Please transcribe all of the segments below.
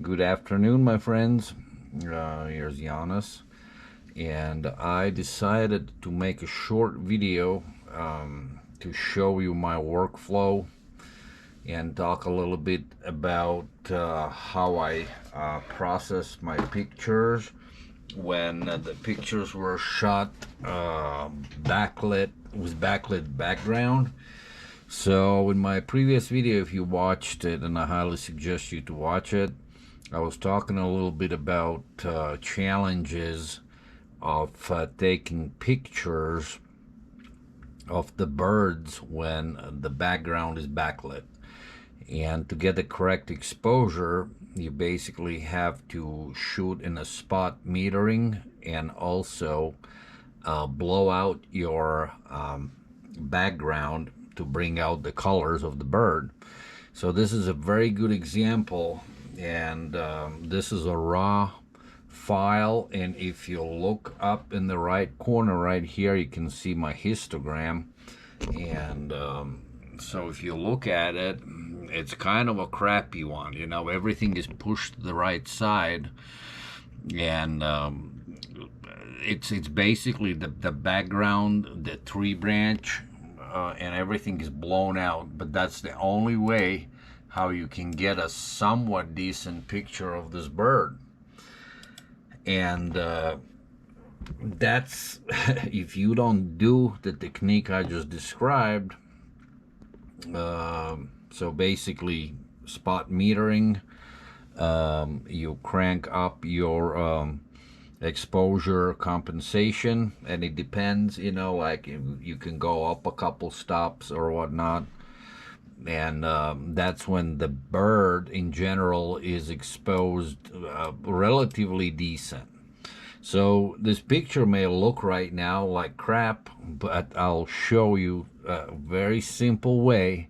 Good afternoon, my friends. Here's Giannis, and I decided to make a short video to show you my workflow and talk a little bit about how I process my pictures when the pictures were shot backlit with backlit background. So in my previous video, if you watched it, and I highly suggest you to watch it, I was talking a little bit about challenges of taking pictures of the birds when the background is backlit. And to get the correct exposure, you basically have to shoot in a spot metering and also blow out your background to bring out the colors of the bird. So this is a very good example, and this is a raw file, and if you look up in the right corner right here, you can see my histogram. And so if you look at it, it's kind of a crappy one, you know. Everything is pushed to the right side, and it's basically the background, the tree branch, and everything is blown out. But that's the only way how you can get a somewhat decent picture of this bird. And that's if you don't do the technique I just described. So basically spot metering, you crank up your exposure compensation, and it depends, you know, like you can go up a couple stops or whatnot, and that's when the bird in general is exposed relatively decent. So this picture may look right now like crap, but I'll show you a very simple way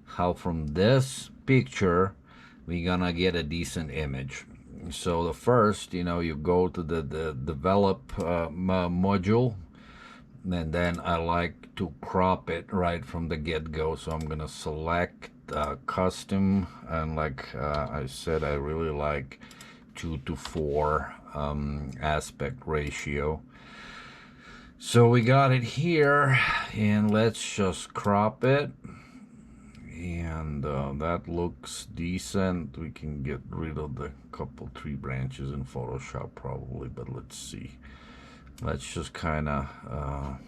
how from this picture we're gonna get a decent image. So the first, you know, you go to the develop module, and then I like to crop it right from the get-go. So I'm gonna select custom, and like I said, I really like 2:4 aspect ratio. So we got it here, and let's just crop it, and that looks decent. We can get rid of the couple tree branches in Photoshop probably, but let's see. Let's just kind of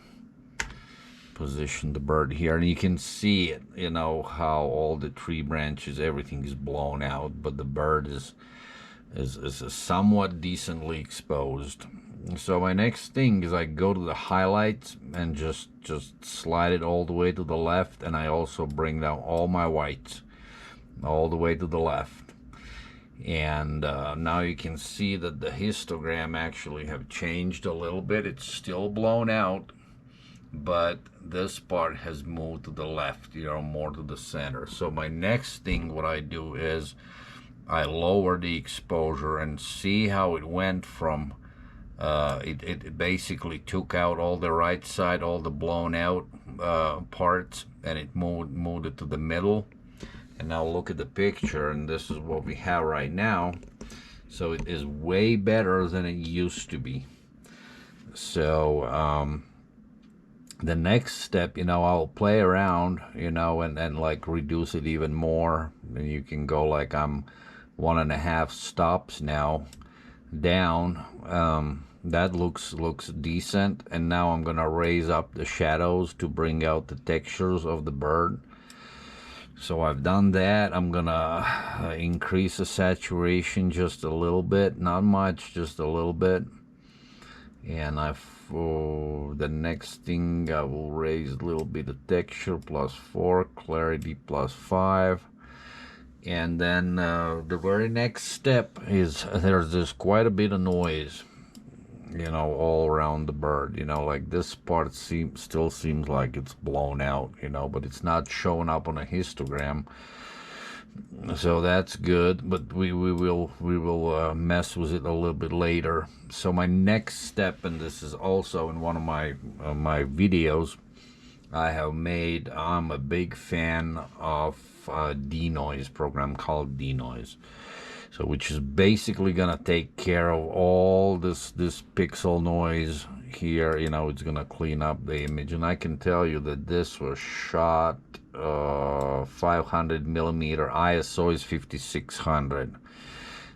position the bird here, and you can see it, you know, how all the tree branches, everything is blown out, but the bird is somewhat decently exposed. So my next thing is I go to the highlights and just slide it all the way to the left, and I also bring down all my whites all the way to the left. And now you can see that the histogram actually have changed a little bit. It's still blown out, but this part has moved to the left, you know, more to the center. So my next thing, what I do is I lower the exposure and see how it went from it basically took out all the right side, all the blown out parts, and it moved it to the middle. And now look at the picture, and this is what we have right now. So it is way better than it used to be. So the next step, you know, I'll play around, you know, and like reduce it even more. And you can go like I'm 1.5 stops now down. That looks decent. And now I'm gonna raise up the shadows to bring out the textures of the bird. So I've done that. I'm gonna increase the saturation just a little bit, not much, just a little bit. And for the next thing, I will raise a little bit of texture, +4, clarity +5. And then the very next step is there's quite a bit of noise, you know, all around the bird. You know, like this part still seems like it's blown out, you know, but it's not showing up on a histogram. So that's good, but we will mess with it a little bit later. So my next step, and this is also in one of my videos, I'm a big fan of a denoise program called denoise. So which is basically gonna take care of all this pixel noise here. You know, it's gonna clean up the image. And I can tell you that this was shot 500 millimeter. ISO is 5600.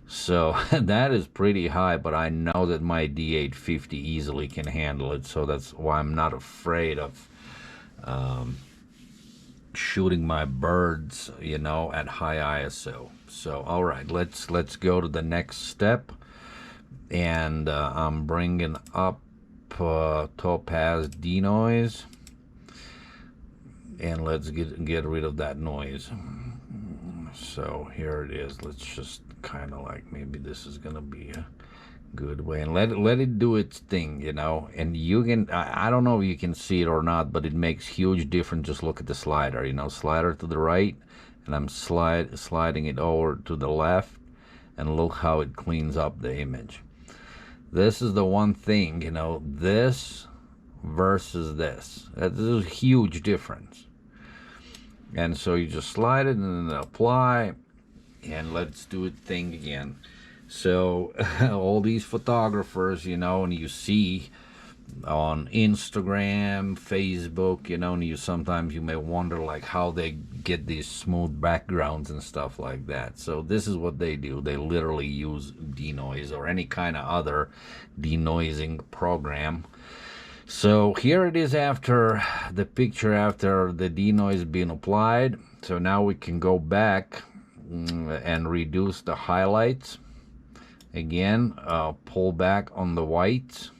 So that is pretty high, but I know that my D850 easily can handle it. So that's why I'm not afraid of shooting my birds, you know, at high ISO. So all right, let's go to the next step, and I'm bringing up Topaz denoise, and let's get rid of that noise. So here it is. Let's just kind of like, maybe this is gonna be a good way, and let it do its thing, you know. And you can, I don't know if you can see it or not, but it makes huge difference. Just look at the slider, you know, slider to the right, and I'm sliding it over to the left, and look how it cleans up the image. This is the one thing, you know, this versus this. This is a huge difference. And so you just slide it and then apply, and let's do it thing again. So all these photographers, you know, and you see on Instagram, Facebook, you know, and you sometimes you may wonder like how they get these smooth backgrounds and stuff like that. So this is what they do. They literally use denoise or any kind of other denoising program. So here it is after the picture, after the denoise being applied. So now we can go back and reduce the highlights. Again, pull back on the whites,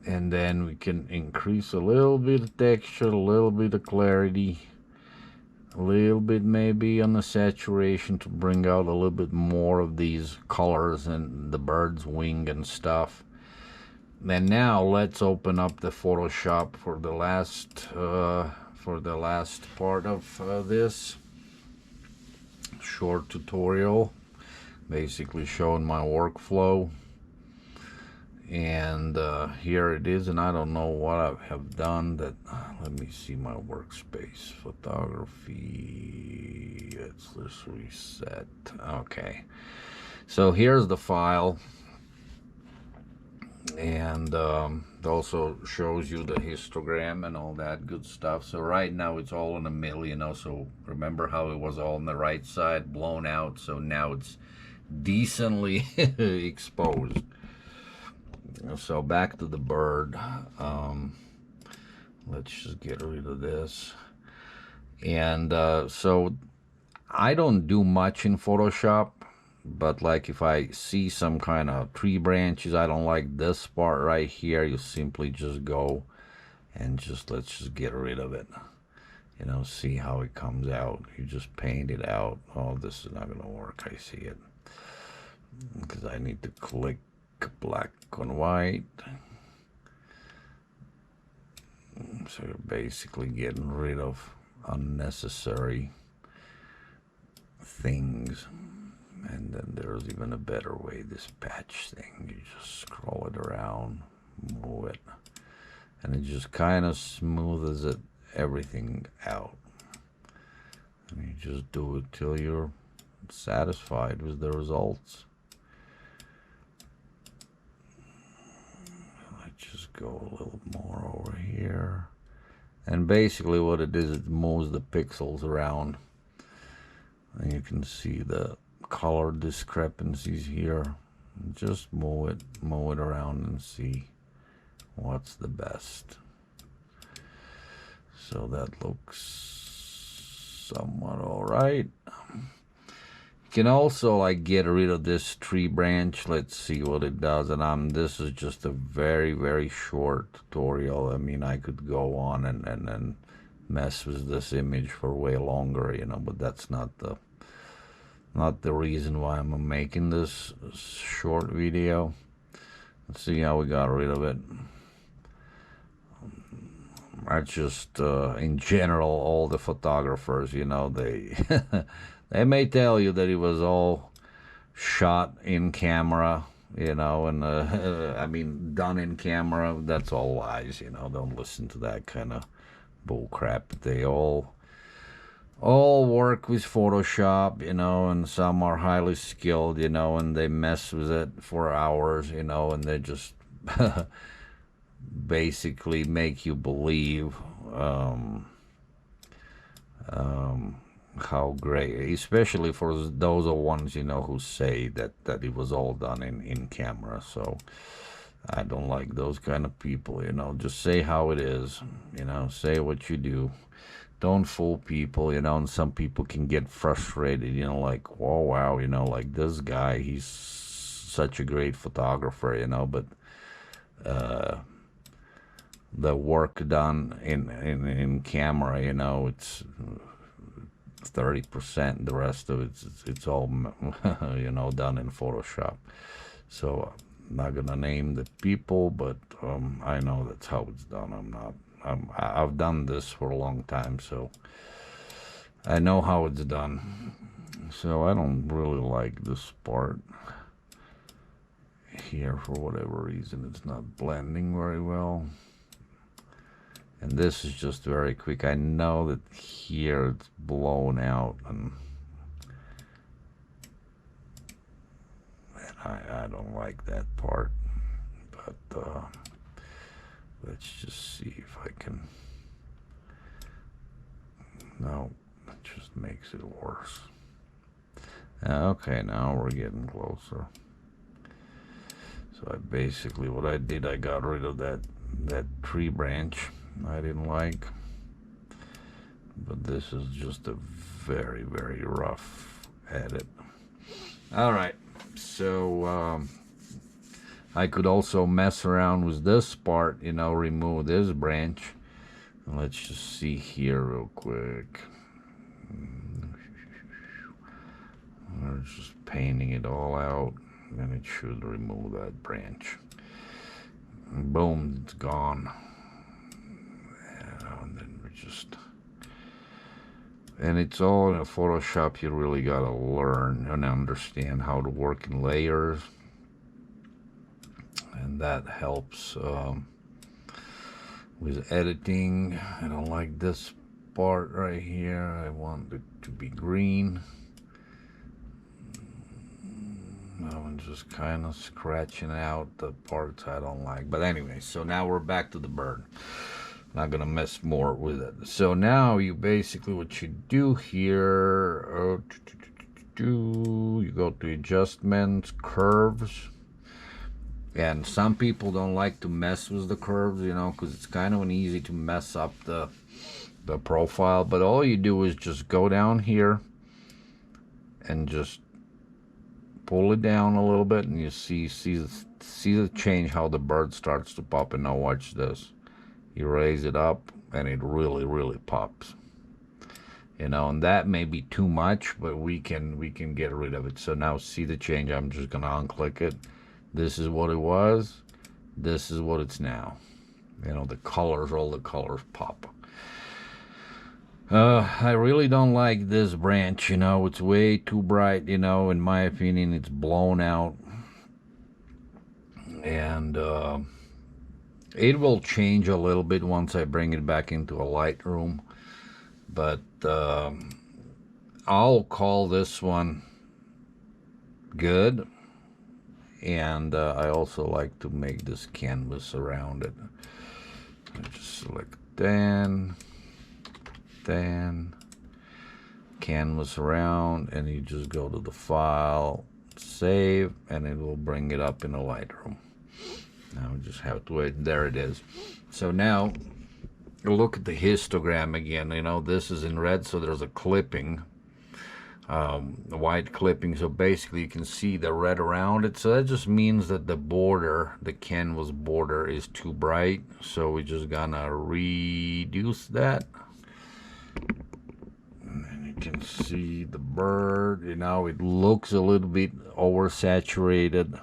and then we can increase a little bit of texture, a little bit of clarity, a little bit maybe on the saturation to bring out a little bit more of these colors and the bird's wing and stuff. And now let's open up the Photoshop for the last part of this short tutorial, basically showing my workflow. And here it is, and I don't know what I have done that. Let me see my workspace, photography. Let's reset. Okay, so here's the file, and it also shows you the histogram and all that good stuff. So right now it's all in the middle, you know. So remember how it was all on the right side, blown out. So now it's decently exposed. So back to the bird. Let's just get rid of this. And so I don't do much in Photoshop, but like if I see some kind of tree branches, I don't like this part right here, you simply just go and let's just get rid of it. You know, see how it comes out. You just paint it out. Oh, this is not gonna work. I see it, because I need to click black on white. So you're basically getting rid of unnecessary things. And then there's even a better way, this patch thing. You just scroll it around, move it, and it just kind of smooths everything out. And you just do it till you're satisfied with the results. Just go a little more over here, and basically what it is, it moves the pixels around, and you can see the color discrepancies here. Just move it around and see what's the best. So that looks somewhat all right. You can also like get rid of this tree branch. Let's see what it does. And this is just a very short tutorial. I mean, I could go on and mess with this image for way longer, you know, but that's not the reason why I'm making this short video. Let's see how we got rid of it. I just in general, all the photographers, you know, they they may tell you that it was all shot in camera, you know, and I mean, done in camera, that's all lies, you know. Don't listen to that kind of bull crap. They all work with Photoshop, you know, and some are highly skilled, you know, and they mess with it for hours, you know, and they just basically make you believe um, how great, especially for those ones, you know, who say that it was all done in camera. So I don't like those kind of people, you know. Just say how it is, you know, say what you do. Don't fool people, you know, and some people can get frustrated, you know, like, oh, wow, you know, like this guy, he's such a great photographer, you know, but the work done in camera, you know, it's 30%. The rest of it's all, you know, done in Photoshop. So I'm not gonna name the people, but I know that's how it's done. I've done this for a long time, so I know how it's done. So I don't really like this part here for whatever reason. It's not blending very well. And this is just very quick. I know that here it's blown out, and I don't like that part. But let's just see if I can. No, it just makes it worse. Okay, now we're getting closer. So I basically, what I did, I got rid of that tree branch I didn't like. But this is just a very, very rough edit. All right, so I could also mess around with this part, you know, remove this branch. Let's just see here real quick. We're just painting it all out, and it should remove that branch. And boom, it's gone. And then we just... And it's all in a Photoshop. You really gotta learn and understand how to work in layers, and that helps with editing. I don't like this part right here. I want it to be green. I'm just kind of scratching out the parts I don't like. But anyway, so now we're back to the bird. Not gonna mess more with it. So now you basically, what you do here, you go to adjustments, curves, and some people don't like to mess with the curves, you know, because it's kind of easy to mess up the profile. But all you do is just go down here and just pull it down a little bit, and you see the change, how the bird starts to pop. And now watch this. You raise it up, and it really pops. You know, and that may be too much, but we can get rid of it. So now see the change. I'm just gonna unclick it. This is what it was. This is what it's now. You know, the colors, all the colors pop. I really don't like this branch, you know. It's way too bright, you know. In my opinion, it's blown out. And it will change a little bit once I bring it back into a Lightroom. But I'll call this one good. And I also like to make this canvas around it. I just select Dan, canvas around, and you just go to the file, save, and it will bring it up in a Lightroom. Now we just have to wait. There it is. So now look at the histogram again. You know, this is in red, so there's a clipping, the white clipping. So basically you can see the red around it. So that just means that the border, the canvas border, is too bright. So we're just gonna reduce that. And then you can see the bird. You know, it looks a little bit oversaturated.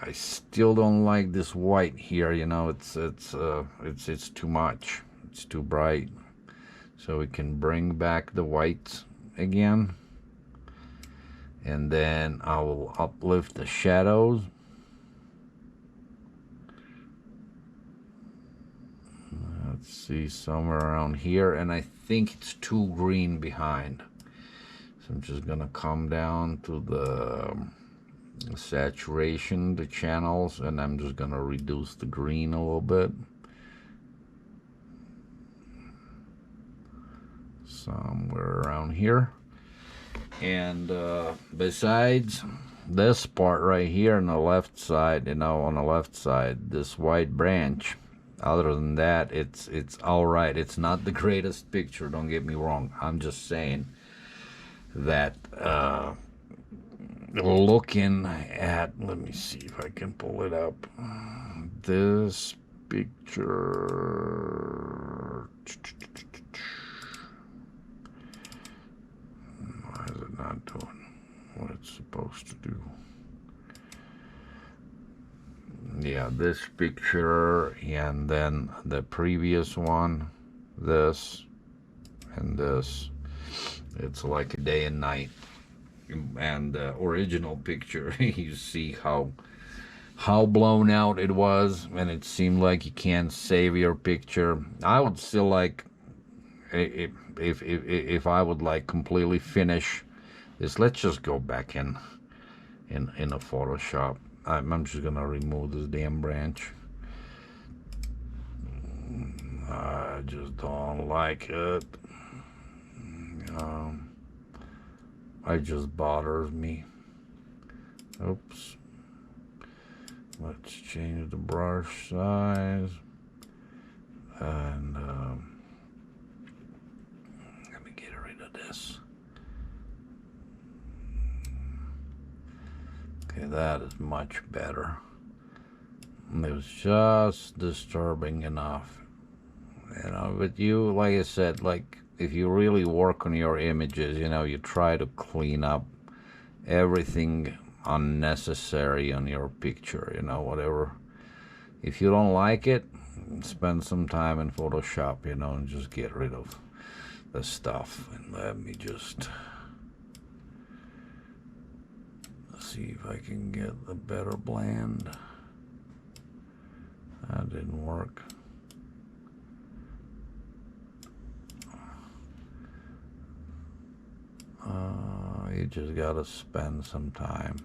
I still don't like this white here. You know, it's too much. It's too bright. So we can bring back the whites again, And then I will uplift the shadows. Let's see, somewhere around here, and I think it's too green behind. So I'm just gonna come down to the saturation, the channels, and I'm just gonna reduce the green a little bit. Somewhere around here. And besides this part right here on the left side, you know, on the left side, this white branch, other than that, it's all right. It's not the greatest picture, don't get me wrong. I'm just saying that looking at, let me see if I can pull it up, this picture, why is it not doing what it's supposed to do? Yeah, this picture, and then the previous one, this and this, it's like a day and night. And the original picture, you see how blown out it was, and it seemed like you can't save your picture. I would still like, if I would like completely finish this, let's just go back in a Photoshop. I'm just gonna remove this damn branch. I just don't like it. It just bothers me. Oops. Let's change the brush size. And let me get rid of this. Okay, that is much better. It was just disturbing enough. You know, but you, like I said, like, if you really work on your images, you know, you try to clean up everything unnecessary on your picture, you know, whatever. If you don't like it, spend some time in Photoshop, you know, and just get rid of the stuff. And let me just see if I can get the better blend. That didn't work. You just gotta spend some time.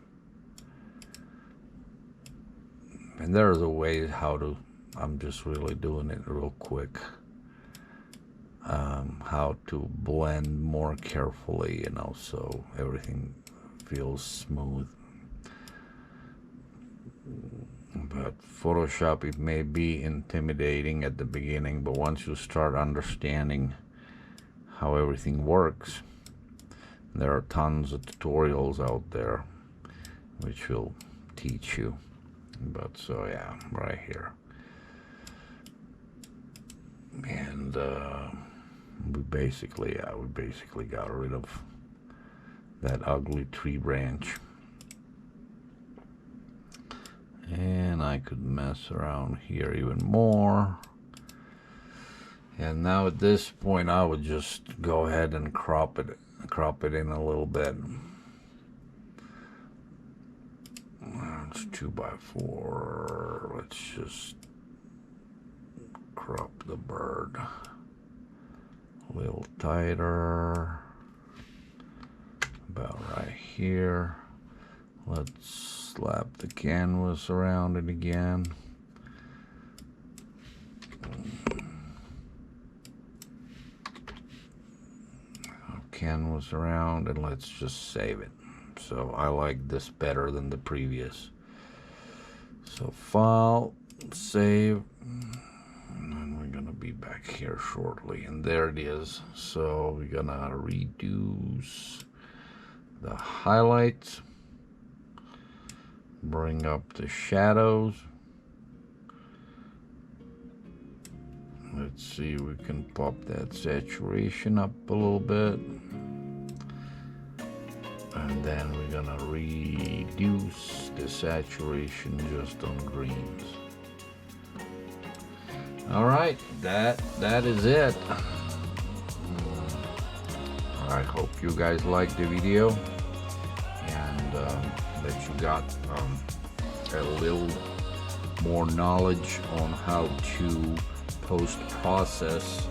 And there's a way how to, I'm just really doing it real quick, how to blend more carefully, you know, so everything feels smooth. But Photoshop, it may be intimidating at the beginning, but once you start understanding how everything works, there are tons of tutorials out there which will teach you. But so yeah, right here. And we basically got rid of that ugly tree branch. And I could mess around here even more. And now at this point, I would just go ahead and crop it in a little bit. It's 2x4. Let's just crop the bird a little tighter, about right here. Let's slap the canvas around it again. Canvas around, and let's just save it. So I like this better than the previous. So file, save, and we're gonna be back here shortly, and there it is. So we're gonna reduce the highlights, bring up the shadows. Let's see, we can pop that saturation up a little bit. And then we're gonna reduce the saturation just on greens. All right, that is it. I hope you guys liked the video. that you got a little more knowledge on how to post-process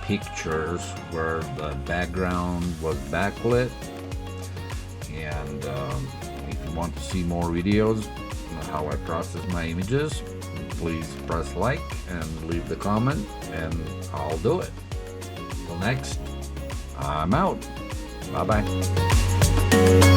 pictures where the background was backlit. And if you want to see more videos on how I process my images, please press like and leave the comment, and I'll do it. Till next, I'm out. Bye bye.